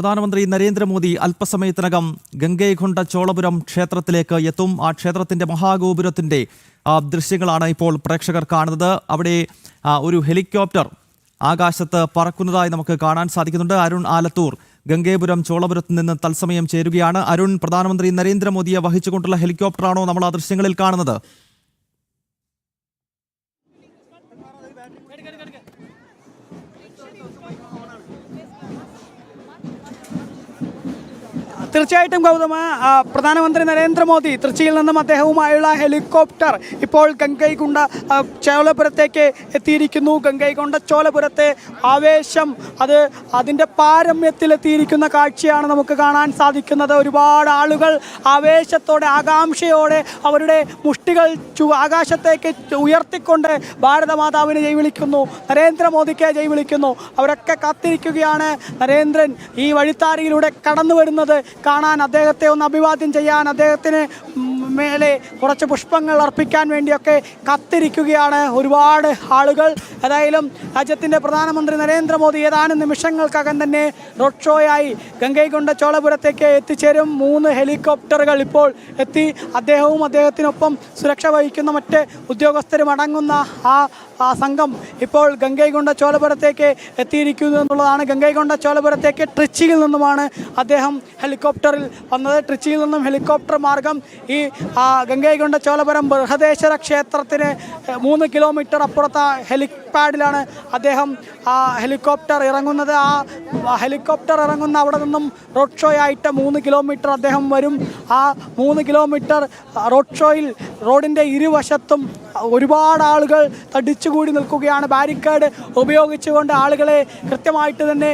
പ്രധാനമന്ത്രി നരേന്ദ്രമോദി അല്പസമയത്തിനകം ഗംഗൈകൊണ്ട ചോളപുരം ക്ഷേത്രത്തിലേക്ക് എത്തും. ആ ക്ഷേത്രത്തിന്റെ മഹാഗോപുരത്തിന്റെ ദൃശ്യങ്ങളാണ് ഇപ്പോൾ പ്രേക്ഷകർ കാണുന്നത്. അവിടെ ഒരു ഹെലികോപ്റ്റർ ആകാശത്ത് പറക്കുന്നതായി നമുക്ക് കാണാൻ സാധിക്കുന്നുണ്ട്. അരുൺ ആലത്തൂർ ഗംഗൈപുരം ചോളപുരത്ത് നിന്ന് തത്സമയം ചേരുകയാണ്. അരുൺ, പ്രധാനമന്ത്രി നരേന്ദ്രമോദിയെ വഹിച്ചുകൊണ്ടുള്ള ഹെലികോപ്റ്ററാണോ നമ്മൾ ആ ദൃശ്യങ്ങളിൽ കാണുന്നത്? തീർച്ചയായിട്ടും ഗൗതമ, പ്രധാനമന്ത്രി നരേന്ദ്രമോദി തൃച്ചിയിൽ നിന്നും അദ്ദേഹവുമായുള്ള ഹെലികോപ്റ്റർ ഇപ്പോൾ ഗംഗൈകൊണ്ട ചോളപുരത്തേക്ക് എത്തിയിരിക്കുന്നു. ഗംഗൈകൊണ്ട ചോളപുരത്തെ ആവേശം അതിൻ്റെ പാരമ്യത്തിലെത്തിയിരിക്കുന്ന കാഴ്ചയാണ് നമുക്ക് കാണാൻ സാധിക്കുന്നത്. ഒരുപാട് ആളുകൾ ആവേശത്തോടെ ആകാംക്ഷയോടെ അവരുടെ മുഷ്ടികൾ ആകാശത്തേക്ക് ഉയർത്തിക്കൊണ്ട് ഭാരതമാതാവിനെ ജയ് വിളിക്കുന്നു, നരേന്ദ്രമോദിക്ക് ജയ് വിളിക്കുന്നു. അവരൊക്കെ കാത്തിരിക്കുകയാണ് നരേന്ദ്രൻ ഈ വഴിത്താരിയിലൂടെ കടന്നു വരുന്നത് കാണാൻ, അദ്ദേഹത്തെ ഒന്ന് അഭിവാദ്യം ചെയ്യാൻ, അദ്ദേഹത്തിന് മേലെ കുറച്ച് പുഷ്പങ്ങൾ അർപ്പിക്കാൻ വേണ്ടിയൊക്കെ കാത്തിരിക്കുകയാണ് ഒരുപാട് ആളുകൾ. ഏതായാലും രാജ്യത്തിൻ്റെ പ്രധാനമന്ത്രി നരേന്ദ്രമോദി ഏതാനും നിമിഷങ്ങൾക്കകം തന്നെ റോഡ് ഷോയായി ഗംഗൈകൊണ്ട ചോളപുരത്തേക്ക് എത്തിച്ചേരും. 3 ഹെലികോപ്റ്ററുകൾ ഇപ്പോൾ എത്തി. അദ്ദേഹവും അദ്ദേഹത്തിനൊപ്പം സുരക്ഷ വഹിക്കുന്ന മറ്റ് ഉദ്യോഗസ്ഥരും അടങ്ങുന്ന ആ സംഘം ഇപ്പോൾ ഗംഗൈകൊണ്ട ചോളപുരത്തേക്ക് എത്തിയിരിക്കുന്നു എന്നുള്ളതാണ്. ഗംഗൈകൊണ്ട ചോളപുരത്തേക്ക് ട്രിച്ചിയിൽ നിന്നുമാണ് അദ്ദേഹം ഹെലികോപ്റ്ററിൽ വന്നത്. ട്രിച്ചിയിൽ നിന്നും ഹെലികോപ്റ്റർ മാർഗം ഈ ഗംഗൈകൊണ്ട ചോളപുരം ബൃഹദേശ്വര ക്ഷേത്രത്തിന് 3 കിലോമീറ്റർ അപ്പുറത്തെ ഹെലിപാഡിലാണ് അദ്ദേഹം ഹെലികോപ്റ്റർ ഇറങ്ങുന്നത്. ആ ഹെലികോപ്റ്റർ ഇറങ്ങുന്ന അവിടെ നിന്നും റോഡ് ഷോ ആയിട്ട് 3 കിലോമീറ്റർ അദ്ദേഹം വരും. ആ 3 കിലോമീറ്റർ റോഡ് ഷോയിൽ റോഡിൻ്റെ ഇരുവശത്തും ഒരുപാട് ആളുകൾ തടിച്ചുകൂടി നിൽക്കുകയാണ്. ബാരിക്കേഡ് ഉപയോഗിച്ചുകൊണ്ട് ആളുകളെ കൃത്യമായിട്ട് തന്നെ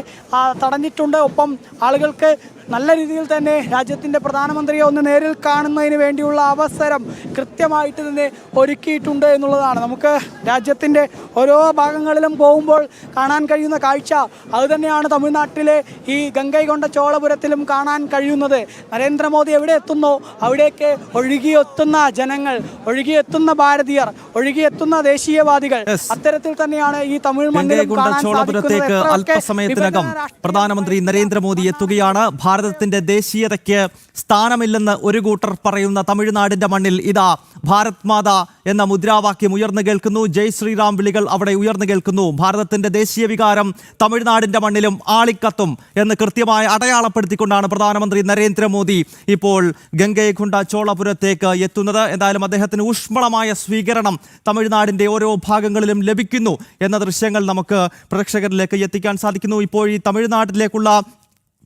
തടഞ്ഞിട്ടുണ്ട്. ഒപ്പം ആളുകൾക്ക് നല്ല രീതിയിൽ തന്നെ രാജ്യത്തിൻ്റെ പ്രധാനമന്ത്രിയെ ഒന്ന് നേരിൽ കാണുന്നതിന് വേണ്ടിയുള്ള അവസരം കൃത്യമായിട്ട് തന്നെ ഒരുക്കിയിട്ടുണ്ട് എന്നുള്ളതാണ്. നമുക്ക് രാജ്യത്തിൻ്റെ ഓരോ ഭാഗങ്ങളിലും പോകുമ്പോൾ കാണാൻ കഴിയുന്ന കാഴ്ച അതുതന്നെയാണ് തമിഴ്നാട്ടിലെ ഈ ഗംഗൈകൊണ്ട ചോളപുരത്തിലും കാണാൻ കഴിയുന്നത്. നരേന്ദ്രമോദി എവിടെ എത്തുന്നോ അവിടേക്ക് ഒഴുകിയെത്തുന്ന ജനങ്ങൾ, ഒഴുകിയെത്തുന്ന ഭാരതീയർ, ഒഴുകിയെത്തുന്ന ദേശീയവാദികൾ, അത്തരത്തിൽ തന്നെയാണ് ഈ തമിഴ് മണ്ണിലും കാണാൻ സാധിക്കുന്നത്. അല്പസമയത്തിനകം പ്രധാനമന്ത്രി നരേന്ദ്രമോദി എത്തുകയാണ്. ഭാരതത്തിന്റെ ദേശീയതയ്ക്ക് സ്ഥാനമില്ലെന്ന് ഒരു കൂട്ടർ പറയുന്ന തമിഴ്നാടിന്റെ മണ്ണിൽ ഇതാ ഭാരത് മാതാ എന്ന മുദ്രാവാക്യം ഉയർന്നു കേൾക്കുന്നു. ജയ് ശ്രീറാം വിളികൾ അവിടെ ഉയർന്നു കേൾക്കുന്നു. ഭാരതത്തിന്റെ ദേശീയ വികാരം തമിഴ്നാടിന്റെ മണ്ണിലും ആളിക്കത്തും എന്ന് കൃത്യമായി അടയാളപ്പെടുത്തിക്കൊണ്ടാണ് പ്രധാനമന്ത്രി നരേന്ദ്രമോദി ഇപ്പോൾ ഗംഗൈകൊണ്ട ചോളപുരത്തേക്ക് എത്തുന്നത്. എന്തായാലും അദ്ദേഹത്തിന് ഊഷ്മളമായ സ്വീകരണം തമിഴ്നാടിന്റെ ഓരോ ഭാഗങ്ങളിലും ലഭിക്കുന്നു എന്ന ദൃശ്യങ്ങൾ നമുക്ക് പ്രേക്ഷകരിലേക്ക് എത്തിക്കാൻ സാധിക്കുന്നു. ഇപ്പോൾ ഈ തമിഴ്നാട്ടിലേക്കുള്ള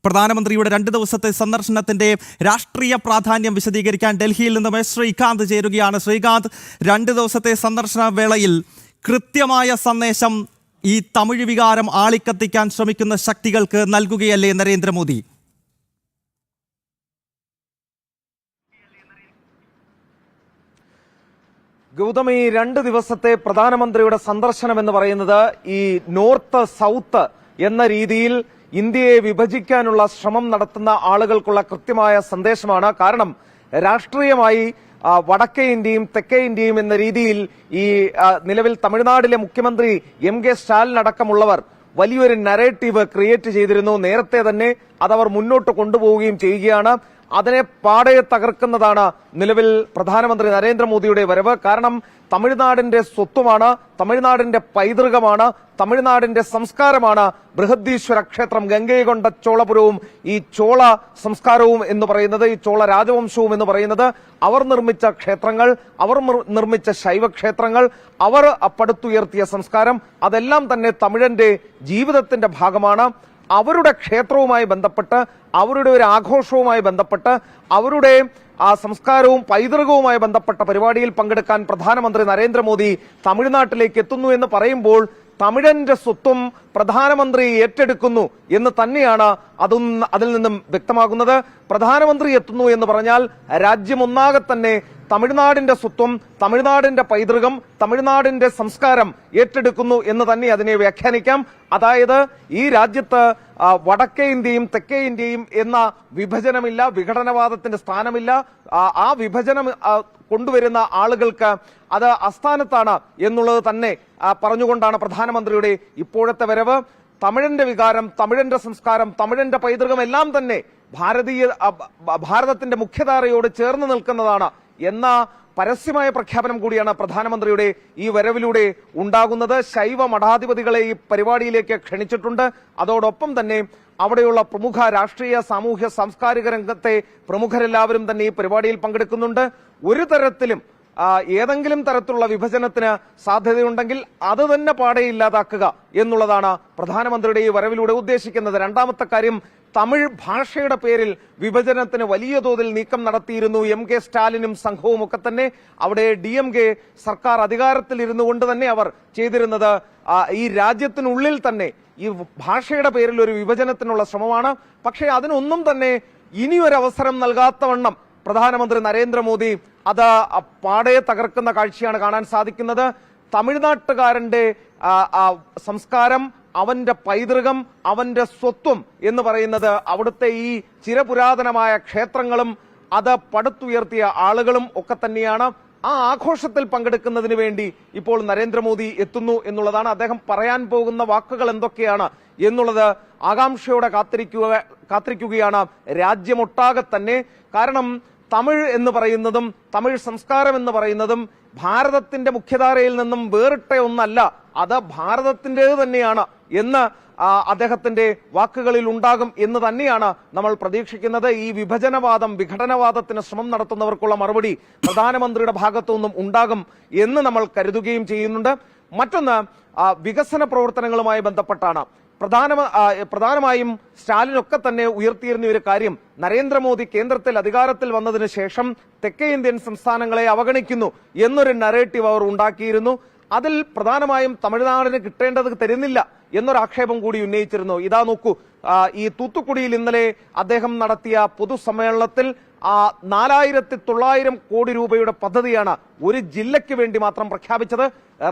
പ്രധാനമന്ത്രിയുടെ 2 ദിവസത്തെ സന്ദർശനത്തിന്റെ രാഷ്ട്രീയ പ്രാധാന്യം വിശദീകരിക്കാൻ ഡൽഹിയിൽ നിന്നും ശ്രീകാന്ത് ചേരുകയാണ്. ശ്രീകാന്ത്, 2 ദിവസത്തെ സന്ദർശന വേളയിൽ കൃത്യമായ സന്ദേശം ഈ തമിഴ് വികാരം ആളിക്കത്തിക്കാൻ ശ്രമിക്കുന്ന ശക്തികൾക്ക് നൽകുകയല്ലേ നരേന്ദ്രമോദി? ഗൗതം, ഈ 2 ദിവസത്തെ പ്രധാനമന്ത്രിയുടെ സന്ദർശനം എന്ന് പറയുന്നത് ഈ നോർത്ത് സൗത്ത് എന്ന രീതിയിൽ ഇന്ത്യയെ വിഭജിക്കാനുള്ള ശ്രമം നടത്തുന്ന ആളുകൾക്കുള്ള കൃത്യമായ സന്ദേശമാണ്. കാരണം രാഷ്ട്രീയമായി വടക്കേ ഇന്ത്യയും തെക്കേ ഇന്ത്യയും എന്ന രീതിയിൽ ഈ നിലവിൽ തമിഴ്നാട്ടിലെ മുഖ്യമന്ത്രി MK സ്റ്റാലിൻ അടക്കമുള്ളവർ വലിയൊരു നരേറ്റീവ് ക്രിയേറ്റ് ചെയ്തിരുന്നു. നേരത്തെ തന്നെ അതവർ മുന്നോട്ട് കൊണ്ടുപോവുകയും ചെയ്യുകയാണ്. അതിനെ പാടെ തകർക്കുന്നതാണ് നിലവിൽ പ്രധാനമന്ത്രി നരേന്ദ്രമോദിയുടെ വരവ്. കാരണം തമിഴ്നാടിന്റെ സ്വത്വമാണ്, തമിഴ്നാടിന്റെ പൈതൃകമാണ്, തമിഴ്നാടിന്റെ സംസ്കാരമാണ് ബൃഹദീശ്വര ക്ഷേത്രം, ഗംഗൈകൊണ്ട ചോളപുരവും ഈ ചോള സംസ്കാരവും എന്ന് പറയുന്നത്, ഈ ചോള രാജവംശവും എന്ന് പറയുന്നത്. അവർ നിർമ്മിച്ച ക്ഷേത്രങ്ങൾ, അവർ നിർമ്മിച്ച ശൈവക്ഷേത്രങ്ങൾ, അവർ പടുത്തുയർത്തിയ സംസ്കാരം, അതെല്ലാം തന്നെ തമിഴന്റെ ജീവിതത്തിന്റെ ഭാഗമാണ്. അവരുടെ ക്ഷേത്രവുമായി ബന്ധപ്പെട്ട്, അവരുടെ ഒരു ആഘോഷവുമായി ബന്ധപ്പെട്ട്, അവരുടെ ആ സംസ്കാരവും പൈതൃകവുമായി ബന്ധപ്പെട്ട പരിപാടിയിൽ പങ്കെടുക്കാൻ പ്രധാനമന്ത്രി നരേന്ദ്രമോദി തമിഴ്നാട്ടിലേക്ക് എത്തുന്നു എന്ന് പറയുമ്പോൾ തമിഴന്റെ സ്വത്വം പ്രധാനമന്ത്രി ഏറ്റെടുക്കുന്നു എന്ന് തന്നെയാണ് അതിൽ നിന്നും വ്യക്തമാകുന്നത്. പ്രധാനമന്ത്രി എത്തുന്നു എന്ന് പറഞ്ഞാൽ രാജ്യമൊന്നാകെ തന്നെ തമിഴ്നാടിന്റെ സ്വത്വം, തമിഴ്നാടിന്റെ പൈതൃകം, തമിഴ്നാടിന്റെ സംസ്കാരം ഏറ്റെടുക്കുന്നു എന്ന് തന്നെ അതിനെ വ്യാഖ്യാനിക്കാം. അതായത് ഈ രാജ്യത്ത് വടക്കേ ഇന്ത്യയും തെക്കേ ഇന്ത്യയും എന്ന വിഭജനമില്ല, വിഘടനവാദത്തിന്റെ സ്ഥാനമില്ല. ആ വിഭജനം കൊണ്ടുവരുന്ന ആളുകൾക്ക് അത് അസ്ഥാനത്താണ് എന്നുള്ളത് തന്നെ പറഞ്ഞുകൊണ്ടാണ് പ്രധാനമന്ത്രിയുടെ ഇപ്പോഴത്തെ വരവ്. തമിഴന്റെ വികാരം, തമിഴന്റെ സംസ്കാരം, തമിഴന്റെ പൈതൃകം എല്ലാം തന്നെ ഭാരതത്തിന്റെ മുഖ്യധാരയോട് ചേർന്ന് നിൽക്കുന്നതാണ് എന്ന പരസ്യമായ പ്രഖ്യാപനം കൂടിയാണ് പ്രധാനമന്ത്രിയുടെ ഈ വരവിലൂടെ ഉണ്ടാകുന്നത്. ശൈവ മഠാധിപതികളെ ഈ പരിപാടിയിലേക്ക് ക്ഷണിച്ചിട്ടുണ്ട്. അതോടൊപ്പം തന്നെ അവിടെയുള്ള പ്രമുഖ രാഷ്ട്രീയ, സാമൂഹ്യ, സാംസ്കാരിക രംഗത്തെ പ്രമുഖരെല്ലാവരും തന്നെ ഈ പരിപാടിയിൽ പങ്കെടുക്കുന്നുണ്ട്. ഒരു തരത്തിലും ഏതെങ്കിലും തരത്തിലുള്ള വിഭജനത്തിന് സാധ്യതയുണ്ടെങ്കിൽ അത് തന്നെ പാടെ ഇല്ലാതാക്കുക എന്നുള്ളതാണ് പ്രധാനമന്ത്രിയുടെ ഈ വരവിലൂടെ ഉദ്ദേശിക്കുന്നത്. രണ്ടാമത്തെ കാര്യം, തമിഴ് ഭാഷയുടെ പേരിൽ വിഭജനത്തിന് വലിയ തോതിൽ നീക്കം നടത്തിയിരുന്നു MK സ്റ്റാലിനും സംഘവും ഒക്കെ തന്നെ. അവിടെ DMK സർക്കാർ അധികാരത്തിൽ ഇരുന്നു കൊണ്ട് തന്നെ അവർ ചെയ്തിരുന്നത് ഈ രാജ്യത്തിനുള്ളിൽ തന്നെ ഈ ഭാഷയുടെ പേരിൽ ഒരു വിഭജനത്തിനുള്ള ശ്രമമാണ്. പക്ഷേ അതിനൊന്നും തന്നെ ഇനിയൊരവസരം നൽകാത്തവണ്ണം പ്രധാനമന്ത്രി നരേന്ദ്രമോദി അത് പാടെ തകർക്കുന്ന കാഴ്ചയാണ് കാണാൻ സാധിക്കുന്നത്. തമിഴ്നാട്ടുകാരന്റെ സംസ്കാരം, അവന്റെ പൈതൃകം, അവന്റെ സ്വത്വം എന്ന് പറയുന്നത് അവിടുത്തെ ഈ ചിരപുരാതനമായ ക്ഷേത്രങ്ങളും അത് പടുത്തുയർത്തിയ ആളുകളും ഒക്കെ തന്നെയാണ്. ആ ആഘോഷത്തിൽ പങ്കെടുക്കുന്നതിന് വേണ്ടി ഇപ്പോൾ നരേന്ദ്രമോദി എത്തുന്നു എന്നുള്ളതാണ്. അദ്ദേഹം പറയാൻ പോകുന്ന വാക്കുകൾ എന്തൊക്കെയാണ് എന്നുള്ളത് ആകാംക്ഷയോടെ കാത്തിരിക്കുകയാണ് രാജ്യമൊട്ടാകെ തന്നെ. കാരണം തമിഴ് എന്ന് പറയുന്നതും തമിഴ് സംസ്കാരം എന്ന് പറയുന്നതും ഭാരതത്തിന്റെ മുഖ്യധാരയിൽ നിന്നും വേറിട്ട ഒന്നല്ല, അത് ഭാരതത്തിൻ്റെത് തന്നെയാണ് എന്ന് അദ്ദേഹത്തിന്റെ വാക്കുകളിൽ ഉണ്ടാകും എന്ന് തന്നെയാണ് നമ്മൾ പ്രതീക്ഷിക്കുന്നത്. ഈ വിഭജനവാദം, വിഘടനവാദത്തിന് ശ്രമം നടത്തുന്നവർക്കുള്ള മറുപടി പ്രധാനമന്ത്രിയുടെ ഭാഗത്തു നിന്നും ഉണ്ടാകും എന്ന് നമ്മൾ കരുതുകയും ചെയ്യുന്നുണ്ട്. മറ്റൊന്ന്, വികസന പ്രവർത്തനങ്ങളുമായി ബന്ധപ്പെട്ടാണ്. പ്രധാനമായും സ്റ്റാലിനൊക്കെ തന്നെ ഉയർത്തിയിരുന്ന ഒരു കാര്യം, നരേന്ദ്രമോദി കേന്ദ്രത്തിൽ അധികാരത്തിൽ വന്നതിന് ശേഷം തെക്കേ ഇന്ത്യൻ സംസ്ഥാനങ്ങളെ അവഗണിക്കുന്നു എന്നൊരു നറേറ്റീവ് അവർ ഉണ്ടാക്കിയിരുന്നു. അതിൽ പ്രധാനമായും തമിഴ്നാടിന് കിട്ടേണ്ടത് തരുന്നില്ല എന്നൊരാക്ഷേപം കൂടി ഉന്നയിച്ചിരുന്നു. ഇതാ നോക്കൂ, ഈ തൂത്തുക്കുടിയിൽ ഇന്നലെ അദ്ദേഹം നടത്തിയ പൊതുസമ്മേളനത്തിൽ 4900 കോടി രൂപയുടെ പദ്ധതിയാണ് ഒരു ജില്ലയ്ക്ക് വേണ്ടി മാത്രം പ്രഖ്യാപിച്ചത്.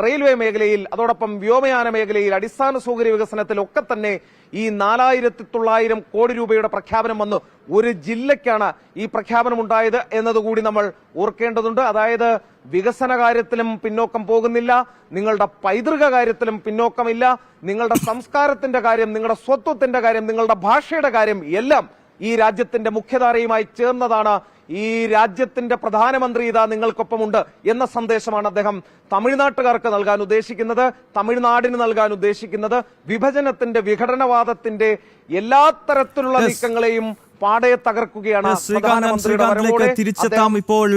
റെയിൽവേ മേഖലയിൽ, അതോടൊപ്പം വ്യോമയാന മേഖലയിൽ, അടിസ്ഥാന സൗകര്യ വികസനത്തിലൊക്കെ തന്നെ ഈ 4900 കോടി രൂപയുടെ പ്രഖ്യാപനം വന്നു. ഒരു ജില്ലയ്ക്കാണ് ഈ പ്രഖ്യാപനം ഉണ്ടായത് എന്നതുകൂടി നമ്മൾ ഓർക്കേണ്ടതുണ്ട്. അതായത് വികസന കാര്യത്തിലും പിന്നോക്കം പോകുന്നില്ല, നിങ്ങളുടെ പൈതൃക കാര്യത്തിലും പിന്നോക്കമില്ല, നിങ്ങളുടെ സംസ്കാരത്തിന്റെ കാര്യം, നിങ്ങളുടെ സ്വത്വത്തിന്റെ കാര്യം, നിങ്ങളുടെ ഭാഷയുടെ കാര്യം എല്ലാം ഈ രാജ്യത്തിന്റെ മുഖ്യധാരയുമായി ചേർന്നതാണ്. ഈ രാജ്യത്തിന്റെ പ്രധാനമന്ത്രി ഇതാ നിങ്ങൾക്കൊപ്പമുണ്ട് എന്ന സന്ദേശമാണ് അദ്ദേഹം തമിഴ്നാട്ടുകാർക്ക് നൽകാൻ ഉദ്ദേശിക്കുന്നത്, തമിഴ്നാടിന് നൽകാൻ ഉദ്ദേശിക്കുന്നത്. വിഭജനത്തിന്റെ, വിഘടനവാദത്തിന്റെ എല്ലാ തരത്തിലുള്ള നീക്കങ്ങളെയും പാടെ തകർക്കുകയാണ് ശ്രീകാന്തിലേക്ക് തിരിച്ചെത്താം. ഇപ്പോൾ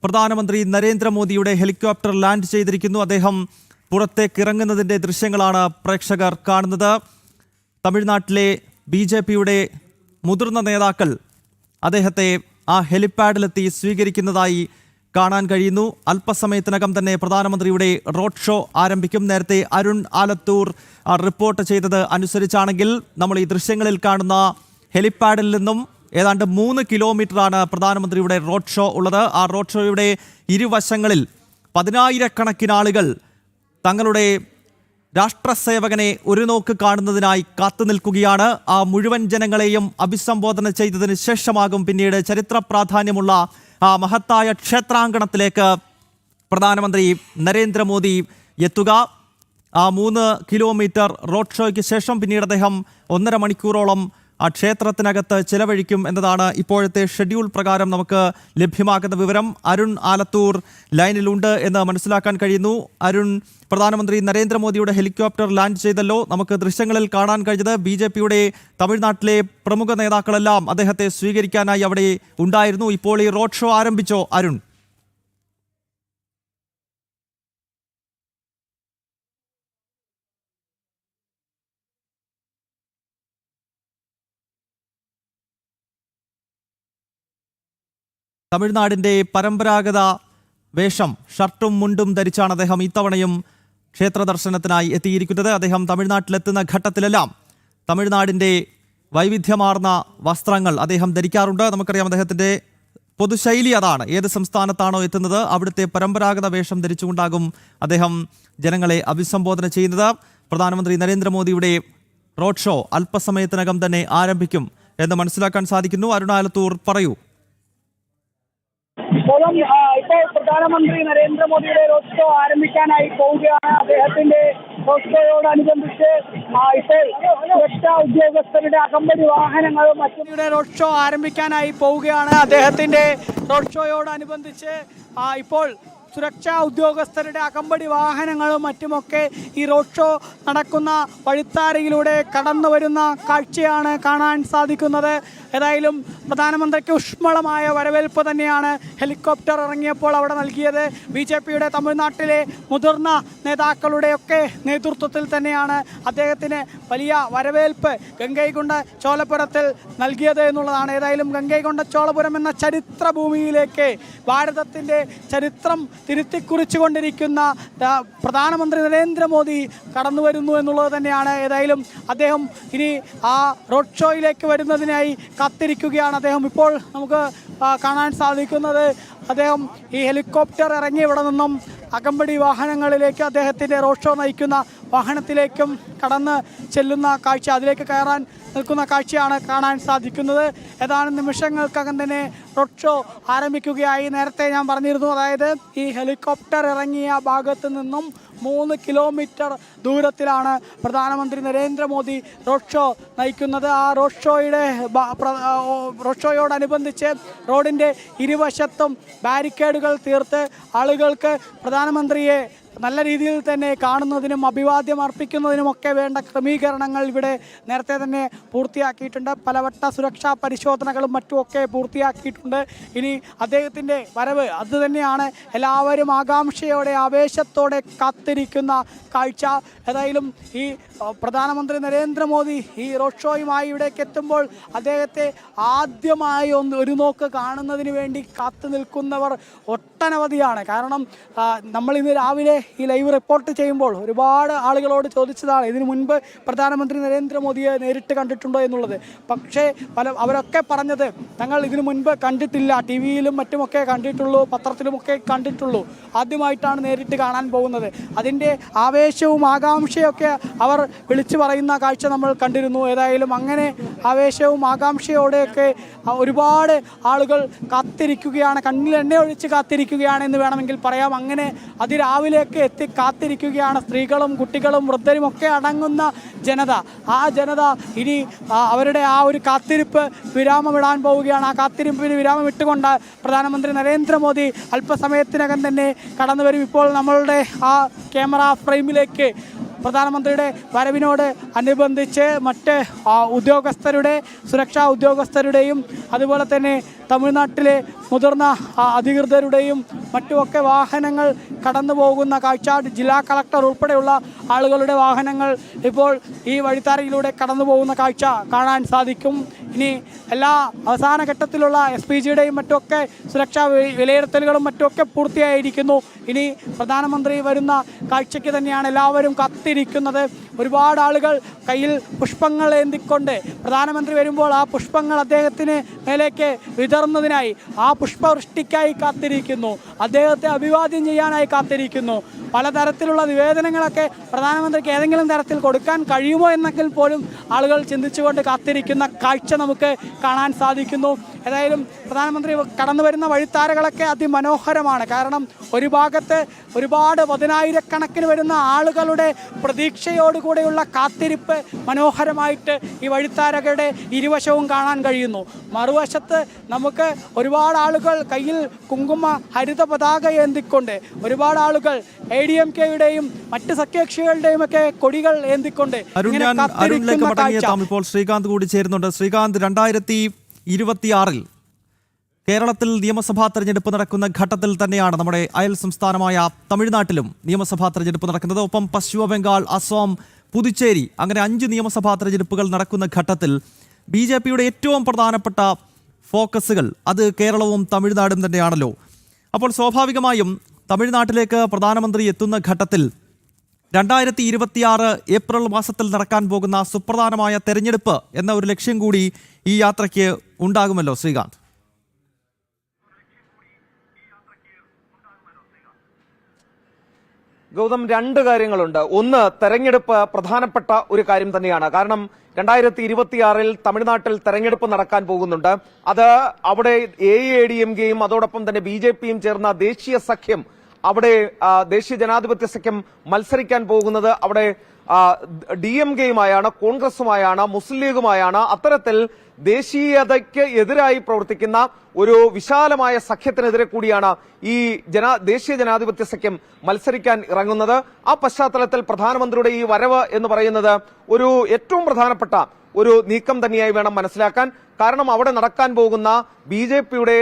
പ്രധാനമന്ത്രി നരേന്ദ്രമോദിയുടെ ഹെലികോപ്റ്റർ ലാൻഡ് ചെയ്തിരിക്കുന്നു. അദ്ദേഹം പുറത്തേക്ക് ഇറങ്ങുന്നതിന്റെ ദൃശ്യങ്ങളാണ് പ്രേക്ഷകർ കാണുന്നത്. തമിഴ്നാട്ടിലെ BJPയുടെ മുതിർന്ന നേതാക്കൾ അദ്ദേഹത്തെ ആ ഹെലിപ്പാഡിലെത്തി സ്വീകരിക്കുന്നതായി കാണാൻ കഴിയുന്നു. അല്പസമയത്തിനകം തന്നെ പ്രധാനമന്ത്രിയുടെ റോഡ് ഷോ ആരംഭിക്കും. നേരത്തെ അരുൺ ആലത്തൂർ റിപ്പോർട്ട് ചെയ്തത് അനുസരിച്ചാണെങ്കിൽ നമ്മൾ ഈ ദൃശ്യങ്ങളിൽ കാണുന്ന ഹെലിപ്പാഡിൽ നിന്നും ഏതാണ്ട് 3 കിലോമീറ്ററാണ് പ്രധാനമന്ത്രിയുടെ റോഡ് ഷോ ഉള്ളത്. ആ റോഡ് ഷോയുടെ ഇരുവശങ്ങളിൽ 10,000-കണക്കിന് ആളുകൾ തങ്ങളുടെ രാഷ്ട്രസേവകനെ ഒരു നോക്ക് കാണുന്നതിനായി കാത്തു നിൽക്കുകയാണ്. ആ മുഴുവൻ ജനങ്ങളെയും അഭിസംബോധന ചെയ്തതിന് ശേഷമാകും പിന്നീട് ചരിത്ര പ്രാധാന്യമുള്ള ആ മഹത്തായ ക്ഷേത്രാങ്കണത്തിലേക്ക് പ്രധാനമന്ത്രി നരേന്ദ്രമോദി എത്തുക. ആ 3 കിലോമീറ്റർ റോഡ് ഷോയ്ക്ക് ശേഷം പിന്നീട് അദ്ദേഹം 1.5 മണിക്കൂറോളം ആ ക്ഷേത്രത്തിനകത്ത് ചിലവഴിക്കും എന്നതാണ് ഇപ്പോഴത്തെ ഷെഡ്യൂൾ പ്രകാരം നമുക്ക് ലഭ്യമാകുന്ന വിവരം. അരുൺ ആലത്തൂർ ലൈനിലുണ്ട് എന്ന് മനസ്സിലാക്കാൻ കഴിയുന്നു. അരുൺ, പ്രധാനമന്ത്രി നരേന്ദ്രമോദിയുടെ ഹെലികോപ്റ്റർ ലാൻഡ് ചെയ്തല്ലോ. നമുക്ക് ദൃശ്യങ്ങളിൽ കാണാൻ കഴിഞ്ഞത് BJPയുടെ തമിഴ്നാട്ടിലെ പ്രമുഖ നേതാക്കളെല്ലാം അദ്ദേഹത്തെ സ്വീകരിക്കാനായി അവിടെ ഉണ്ടായിരുന്നു. ഇപ്പോൾ ഈ റോഡ് ഷോ ആരംഭിച്ചോ അരുൺ? തമിഴ്നാടിൻ്റെ പരമ്പരാഗത വേഷം, ഷർട്ടും മുണ്ടും ധരിച്ചാണ് അദ്ദേഹം ഇത്തവണയും ക്ഷേത്ര ദർശനത്തിനായി എത്തിയിരിക്കുന്നത്. അദ്ദേഹം തമിഴ്നാട്ടിലെത്തുന്ന ഘട്ടത്തിലെല്ലാം തമിഴ്നാടിൻ്റെ വൈവിധ്യമാർന്ന വസ്ത്രങ്ങൾ അദ്ദേഹം ധരിക്കാറുണ്ട്. നമുക്കറിയാം അദ്ദേഹത്തിൻ്റെ പൊതുശൈലി അതാണ്. ഏത് സംസ്ഥാനത്താണോ എത്തുന്നത് അവിടുത്തെ പരമ്പരാഗത വേഷം ധരിച്ചുകൊണ്ടാകും അദ്ദേഹം ജനങ്ങളെ അഭിസംബോധന ചെയ്യുന്നത്. പ്രധാനമന്ത്രി നരേന്ദ്രമോദിയുടെ റോഡ് ഷോ അല്പസമയത്തിനകം തന്നെ ആരംഭിക്കും എന്ന് മനസ്സിലാക്കാൻ സാധിക്കുന്നു. അരുണാലത്തൂർ, പറയൂ. ഇപ്പോൾ പ്രധാനമന്ത്രി നരേന്ദ്രമോദിയുടെ റോഡ് ഷോ ആരംഭിക്കാനായി പോവുകയാണ്. അദ്ദേഹത്തിന്റെ റോഡ് ഷോയോടനുബന്ധിച്ച് ഇപ്പോൾ സുരക്ഷാ ഉദ്യോഗസ്ഥരുടെ അകമ്പടി വാഹനങ്ങളും മറ്റും റോഡ് ഷോ ആരംഭിക്കാനായി പോവുകയാണ്. അദ്ദേഹത്തിന്റെ റോഡ് ഷോയോടനുബന്ധിച്ച് ഇപ്പോൾ സുരക്ഷാ ഉദ്യോഗസ്ഥരുടെ അകമ്പടി വാഹനങ്ങളും മറ്റുമൊക്കെ ഈ റോഡ് ഷോ നടക്കുന്ന വഴിത്താരയിലൂടെ കടന്നു വരുന്ന കാഴ്ചയാണ് കാണാൻ സാധിക്കുന്നത്. ഏതായാലും പ്രധാനമന്ത്രിക്ക് ഊഷ്മളമായ വരവേൽപ്പ് തന്നെയാണ് ഹെലികോപ്റ്റർ ഇറങ്ങിയപ്പോൾ അവിടെ നൽകിയത്. BJPയുടെ തമിഴ്നാട്ടിലെ മുതിർന്ന നേതാക്കളുടെയൊക്കെ നേതൃത്വത്തിൽ തന്നെയാണ് അദ്ദേഹത്തിന് വലിയ വരവേൽപ്പ് ഗംഗൈകൊണ്ട ചോലപുരത്തിൽ നൽകിയത് എന്നുള്ളതാണ്. ഏതായാലും ഗംഗൈകൊണ്ട ചോളപുരം എന്ന ചരിത്ര ഭൂമിയിലേക്ക് ഭാരതത്തിൻ്റെ ചരിത്രം തിരുത്തിക്കുറിച്ചുകൊണ്ടിരിക്കുന്ന പ്രധാനമന്ത്രി നരേന്ദ്രമോദി കടന്നു വരുന്നു എന്നുള്ളത് തന്നെയാണ്. ഏതായാലും അദ്ദേഹം ഇനി ആ റോഡ് ഷോയിലേക്ക് വരുന്നതിനായി കാത്തിരിക്കുകയാണ്. അദ്ദേഹം ഇപ്പോൾ നമുക്ക് കാണാൻ സാധിക്കുന്നത് അദ്ദേഹം ഈ ഹെലികോപ്റ്റർ ഇറങ്ങി ഇവിടെ നിന്നും അകമ്പടി വാഹനങ്ങളിലേക്ക് അദ്ദേഹത്തിൻ്റെ റോഡ് ഷോ നയിക്കുന്ന വാഹനത്തിലേക്കും കടന്ന് ചെല്ലുന്ന കാഴ്ച, അതിലേക്ക് കയറാൻ നിൽക്കുന്ന കാഴ്ചയാണ് കാണാൻ സാധിക്കുന്നത്. ഏതാനും നിമിഷങ്ങൾക്കകം തന്നെ റോഡ് ഷോ ആരംഭിക്കുകയായി. നേരത്തെ ഞാൻ പറഞ്ഞിരുന്നു, അതായത് ഈ ഹെലികോപ്റ്റർ ഇറങ്ങിയ ഭാഗത്ത് നിന്നും 3 കിലോമീറ്റർ ദൂരത്തിലാണ് പ്രധാനമന്ത്രി നരേന്ദ്രമോദി റോഡ് ഷോ നയിക്കുന്നത്. ആ റോഡ് ഷോയോടനുബന്ധിച്ച് റോഡിൻ്റെ ഇരുവശത്തും ബാരിക്കേഡുകൾ തീർത്ത് ആളുകൾക്ക് പ്രധാനമന്ത്രിയെ നല്ല രീതിയിൽ തന്നെ കാണുന്നതിനും അഭിവാദ്യം അർപ്പിക്കുന്നതിനുമൊക്കെ വേണ്ട ക്രമീകരണങ്ങൾ ഇവിടെ നേരത്തെ തന്നെ പൂർത്തിയാക്കിയിട്ടുണ്ട്. പലവട്ട സുരക്ഷാ പരിശോധനകളും മറ്റുമൊക്കെ പൂർത്തിയാക്കിയിട്ടുണ്ട്. ഇനി അദ്ദേഹത്തിൻ്റെ വരവ് അത് തന്നെയാണ് എല്ലാവരും ആകാംക്ഷയോടെ ആവേശത്തോടെ കാത്തിരിക്കുന്ന കാഴ്ച. ഏതായാലും ഈ പ്രധാനമന്ത്രി നരേന്ദ്രമോദി ഈ റോഡ് ഷോയുമായി ഇവിടേക്ക് എത്തുമ്പോൾ അദ്ദേഹത്തെ ആദ്യമായി ഒരു നോക്ക് കാണുന്നതിന് വേണ്ടി കാത്തു നിൽക്കുന്നവർ ഒട്ടനവധിയാണ്. കാരണം നമ്മൾ ഇന്ന് രാവിലെ ഈ ലൈവ് റിപ്പോർട്ട് ചെയ്യുമ്പോൾ ഒരുപാട് ആളുകളോട് ചോദിച്ചതാണ് ഇതിനു മുൻപ് പ്രധാനമന്ത്രി നരേന്ദ്രമോദിയെ നേരിട്ട് കണ്ടിട്ടുണ്ടോ എന്നുള്ളത്. പക്ഷേ അവരൊക്കെ പറഞ്ഞത് തങ്ങൾ ഇതിനു മുൻപ് കണ്ടിട്ടില്ല, TV-യിലും മറ്റുമൊക്കെ കണ്ടിട്ടുള്ളൂ, പത്രത്തിലുമൊക്കെ കണ്ടിട്ടുള്ളൂ, ആദ്യമായിട്ടാണ് നേരിട്ട് കാണാൻ പോകുന്നത്. അതിൻ്റെ ആവേശവും ആകാംക്ഷയൊക്കെ അവർ വിളിച്ചു പറയുന്ന കാഴ്ച നമ്മൾ കണ്ടിരുന്നു. ഏതായാലും അങ്ങനെ ആവേശവും ആകാംക്ഷയോടെയൊക്കെ ഒരുപാട് ആളുകൾ കാത്തിരിക്കുകയാണ്, കണ്ണിൽ എണ്ണ ഒഴിച്ച് കാത്തിരിക്കുകയാണ് എന്ന് വേണമെങ്കിൽ പറയാം. അങ്ങനെ അതിരാവിലേക്ക് എത്തി കാത്തിരിക്കുകയാണ് സ്ത്രീകളും കുട്ടികളും വൃദ്ധരും ഒക്കെ അടങ്ങുന്ന ജനത. ആ ജനത ഇനി അവരുടെ ആ ഒരു കാത്തിരിപ്പ് വിരാമമിടാൻ പോവുകയാണ്. ആ കാത്തിരിപ്പിന് വിരാമം ഇട്ടുകൊണ്ട് പ്രധാനമന്ത്രി നരേന്ദ്രമോദി അല്പസമയത്തിനകം തന്നെ കടന്നു വരും. ഇപ്പോൾ നമ്മളുടെ ആ ക്യാമറ ഫ്രെയിമിലേക്ക് പ്രധാനമന്ത്രിയുടെ വരവിനോട് അനുബന്ധിച്ച് മറ്റ് ഉദ്യോഗസ്ഥരുടെ സുരക്ഷാ ഉദ്യോഗസ്ഥരുടെയും അതുപോലെ തന്നെ തമിഴ്നാട്ടിലെ മുതിർന്ന അധികൃതരുടെയും മറ്റുമൊക്കെ വാഹനങ്ങൾ കടന്നു പോകുന്ന കാഴ്ച, ജില്ലാ കളക്ടർ ഉൾപ്പെടെയുള്ള ആളുകളുടെ വാഹനങ്ങൾ ഇപ്പോൾ ഈ വഴിത്താരയിലൂടെ കടന്നു പോകുന്ന കാഴ്ച കാണാൻ സാധിക്കും. ഇനി എല്ലാ അവസാന ഘട്ടത്തിലുള്ള SPGയുടെയും മറ്റുമൊക്കെ സുരക്ഷാ വിലയിരുത്തലുകളും മറ്റുമൊക്കെ പൂർത്തിയായിരിക്കുന്നു. ഇനി പ്രധാനമന്ത്രി വരുന്ന കാഴ്ചയ്ക്ക് തന്നെയാണ് എല്ലാവരും കാത്തിരിക്കുന്നത്. ഒരുപാട് ആളുകൾ കയ്യിൽ പുഷ്പങ്ങൾ ഏന്തിക്കൊണ്ട് പ്രധാനമന്ത്രി വരുമ്പോൾ ആ പുഷ്പങ്ങൾ അദ്ദേഹത്തിന് മേലേക്ക് വിതറുന്നതിനായി, ആ പുഷ്പവൃഷ്ടിക്കായി കാത്തിരിക്കുന്നു, അദ്ദേഹത്തെ അഭിവാദ്യം ചെയ്യാനായി കാത്തിരിക്കുന്നു. പലതരത്തിലുള്ള നിവേദനങ്ങളൊക്കെ പ്രധാനമന്ത്രിക്ക് ഏതെങ്കിലും തരത്തിൽ കൊടുക്കാൻ കഴിയുമോ എന്നെങ്കിൽ പോലും ആളുകൾ ചിന്തിച്ചുകൊണ്ട് കാത്തിരിക്കുന്ന കാഴ്ച നമുക്ക് കാണാൻ സാധിക്കുന്നു. ഏതായാലും പ്രധാനമന്ത്രി കടന്നു വരുന്ന വഴിത്താരകളൊക്കെ അതിമനോഹരമാണ്. കാരണം ഒരു ഭാഗത്ത് ഒരുപാട് 10,000-കണക്കിന് വരുന്ന ആളുകളുടെ പ്രതീക്ഷയോടുകൂടെയുള്ള കാത്തിരിപ്പ് മനോഹരമായിട്ട് ഈ വഴിത്താരകളുടെ ഇരുവശവും കാണാൻ കഴിയുന്നു. മറുവശത്ത് നമുക്ക് ഒരുപാട് ആളുകൾ കയ്യിൽ കുങ്കുമ ഹരിത പതാക ഏന്തിക്കൊണ്ട്, ഒരുപാട് ആളുകൾ ADMKയുടെയും മറ്റ് സഖ്യകക്ഷികളുടെയും ഒക്കെ കൊടികൾ ഏന്തിക്കൊണ്ട് ഇപ്പോൾ ശ്രീകാന്ത് കൂടി ചേരുന്നുണ്ട്. ശ്രീകാന്ത്, 2026 കേരളത്തിൽ നിയമസഭാ തെരഞ്ഞെടുപ്പ് നടക്കുന്ന ഘട്ടത്തിൽ തന്നെയാണ് നമ്മുടെ അയൽ സംസ്ഥാനമായ തമിഴ്നാട്ടിലും നിയമസഭാ തെരഞ്ഞെടുപ്പ് നടക്കുന്നത്. ഒപ്പം പശ്ചിമ ബംഗാൾ, അസം, പുതുച്ചേരി, അങ്ങനെ 5 നിയമസഭാ തെരഞ്ഞെടുപ്പുകൾ നടക്കുന്ന ഘട്ടത്തിൽ BJPയുടെ ഏറ്റവും പ്രധാനപ്പെട്ട ഫോക്കസുകൾ അത് കേരളവും തമിഴ്നാടും തന്നെയാണല്ലോ. അപ്പോൾ സ്വാഭാവികമായും തമിഴ്നാട്ടിലേക്ക് പ്രധാനമന്ത്രി എത്തുന്ന ഘട്ടത്തിൽ 2026 ഏപ്രിൽ മാസത്തിൽ നടക്കാൻ പോകുന്ന സുപ്രധാനമായ തെരഞ്ഞെടുപ്പ് എന്ന ഒരു ലക്ഷ്യം കൂടി ഈ യാത്രയ്ക്ക് ഉണ്ടാകുമല്ലോ ശ്രീകാന്ത്? ഗൗതം, 2 കാര്യങ്ങളുണ്ട്. ഒന്ന്, തെരഞ്ഞെടുപ്പ് പ്രധാനപ്പെട്ട ഒരു കാര്യം തന്നെയാണ്. കാരണം 2026 തമിഴ്നാട്ടിൽ തെരഞ്ഞെടുപ്പ് നടക്കാൻ പോകുന്നുണ്ട്. അത് അവിടെ AIADMKയും അതോടൊപ്പം തന്നെ BJPയും ചേർന്ന ദേശീയ സഖ്യം അവിടെ ദേശീയ ജനാധിപത്യ സഖ്യം മത്സരിക്കാൻ പോകുന്നത് അവിടെ DMKയുമായാണ്, കോൺഗ്രസുമായാണ്, മുസ്ലിം ലീഗുമായാണ്. അത്തരത്തിൽ ദേശീയതയ്ക്ക് എതിരായി പ്രവർത്തിക്കുന്ന ഒരു വിശാലമായ സഖ്യത്തിനെതിരെ കൂടിയാണ് ഈ ദേശീയ ജനാധിപത്യ സഖ്യം മത്സരിക്കാൻ ഇറങ്ങുന്നത്. ആ പശ്ചാത്തലത്തിൽ പ്രധാനമന്ത്രിയുടെ ഈ വരവ് എന്ന് പറയുന്നത് ഒരു ഏറ്റവും പ്രധാനപ്പെട്ട ഒരു നീക്കം തന്നെയായി വേണം മനസ്സിലാക്കാൻ. കാരണം അവിടെ നടക്കാൻ പോകുന്ന BJPയുടെ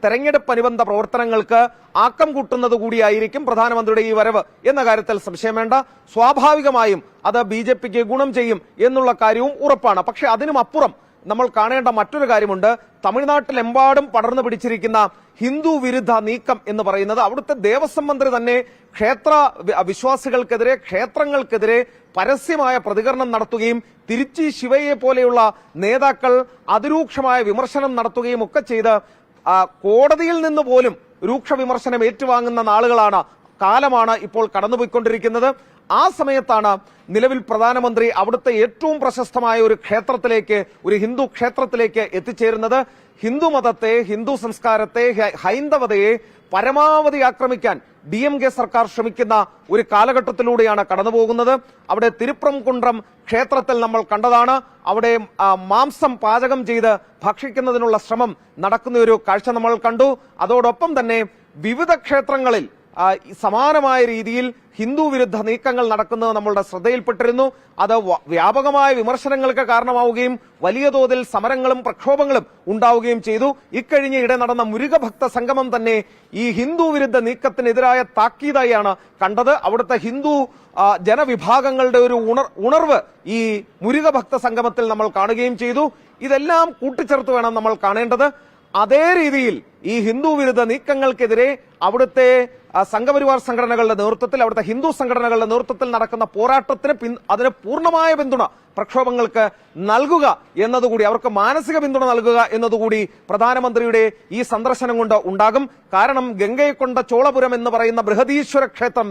തെരഞ്ഞെടുപ്പ് അനുബന്ധ പ്രവർത്തനങ്ങൾക്ക് ആക്കം കൂട്ടുന്നത് കൂടിയായിരിക്കും പ്രധാനമന്ത്രിയുടെ ഈ വരവ് എന്ന കാര്യത്തിൽ സംശയം വേണ്ട. സ്വാഭാവികമായും അത് BJPക്ക് ഗുണം ചെയ്യും എന്നുള്ള കാര്യവും ഉറപ്പാണ്. പക്ഷെ അതിനും അപ്പുറം നമ്മൾ കാണേണ്ട മറ്റൊരു കാര്യമുണ്ട്. തമിഴ്നാട്ടിലെമ്പാടും പടർന്നു പിടിച്ചിരിക്കുന്ന ഹിന്ദു വിരുദ്ധ നീക്കം എന്ന് പറയുന്നത് അവിടുത്തെ ദേവസ്വം മന്ത്രി തന്നെ ക്ഷേത്ര വിശ്വാസികൾക്കെതിരെ, ക്ഷേത്രങ്ങൾക്കെതിരെ പരസ്യമായ പ്രതികരണം നടത്തുകയും തിരുച്ചി ശിവയെ പോലെയുള്ള നേതാക്കൾ അതിരൂക്ഷമായ വിമർശനം നടത്തുകയും ഒക്കെ ചെയ്ത് കോടതിയിൽ നിന്ന് പോലും രൂക്ഷ വിമർശനം ഏറ്റുവാങ്ങുന്ന കാലമാണ് ഇപ്പോൾ കടന്നുപോയിക്കൊണ്ടിരിക്കുന്നത്. ആ സമയത്താണ് നിലവിൽ പ്രധാനമന്ത്രി അവിടുത്തെ ഏറ്റവും പ്രശസ്തമായ ഒരു ക്ഷേത്രത്തിലേക്ക്, ഒരു ഹിന്ദു ക്ഷേത്രത്തിലേക്ക് എത്തിച്ചേരുന്നത്. ഹിന്ദു മതത്തെ, ഹിന്ദു സംസ്കാരത്തെ, ഹൈന്ദവതയെ പരമാവധി ആക്രമിക്കാൻ DMK സർക്കാർ ശ്രമിക്കുന്ന ഒരു കാലഘട്ടത്തിലൂടെയാണ് കടന്നുപോകുന്നത്. അവിടെ തിരുപ്രംകുണ്ട്രം ക്ഷേത്രത്തിൽ നമ്മൾ കണ്ടതാണ്. അവിടെ മാംസം പാചകം ചെയ്ത് ഭക്ഷിക്കുന്നതിനുള്ള ശ്രമം നടക്കുന്ന ഒരു കാഴ്ച നമ്മൾ കണ്ടു. അതോടൊപ്പം തന്നെ വിവിധ ക്ഷേത്രങ്ങളിൽ സമാനമായ രീതിയിൽ ഹിന്ദു വിരുദ്ധ നീക്കങ്ങൾ നടക്കുന്നത് നമ്മളുടെ ശ്രദ്ധയിൽപ്പെട്ടിരുന്നു. അത് വ്യാപകമായ വിമർശനങ്ങൾക്ക് കാരണമാവുകയും വലിയ തോതിൽ സമരങ്ങളും പ്രക്ഷോഭങ്ങളും ഉണ്ടാവുകയും ചെയ്തു. ഇക്കഴിഞ്ഞ ഇടെ നടന്ന മുരുകഭക്ത സംഗമം തന്നെ ഈ ഹിന്ദു വിരുദ്ധ നീക്കത്തിനെതിരായ താക്കീതായാണ് കണ്ടത്. അവിടുത്തെ ഹിന്ദു ജനവിഭാഗങ്ങളുടെ ഒരു ഉണർവ് ഈ മുരുകഭക്ത സംഗമത്തിൽ നമ്മൾ കാണുകയും ചെയ്തു. ഇതെല്ലാം കൂട്ടിച്ചേർത്ത് വേണം നമ്മൾ കാണേണ്ടത്. അതേ രീതിയിൽ ഈ ഹിന്ദു വിരുദ്ധ നീക്കങ്ങൾക്കെതിരെ അവിടുത്തെ സംഘപരിവാർ സംഘടനകളുടെ നേതൃത്വത്തിൽ, അവിടുത്തെ ഹിന്ദു സംഘടനകളുടെ നേതൃത്വത്തിൽ നടക്കുന്ന പോരാട്ടത്തിന് അതിന് പൂർണ്ണമായ പിന്തുണ പ്രക്ഷോഭങ്ങൾക്ക് നൽകുക എന്നതുകൂടി, അവർക്ക് മാനസിക പിന്തുണ നൽകുക എന്നതുകൂടി പ്രധാനമന്ത്രിയുടെ ഈ സന്ദർശനം കൊണ്ട് ഉണ്ടാകും. കാരണം ഗംഗയെക്കൊണ്ട ചോളപുരം എന്ന് പറയുന്ന ബൃഹദീശ്വര ക്ഷേത്രം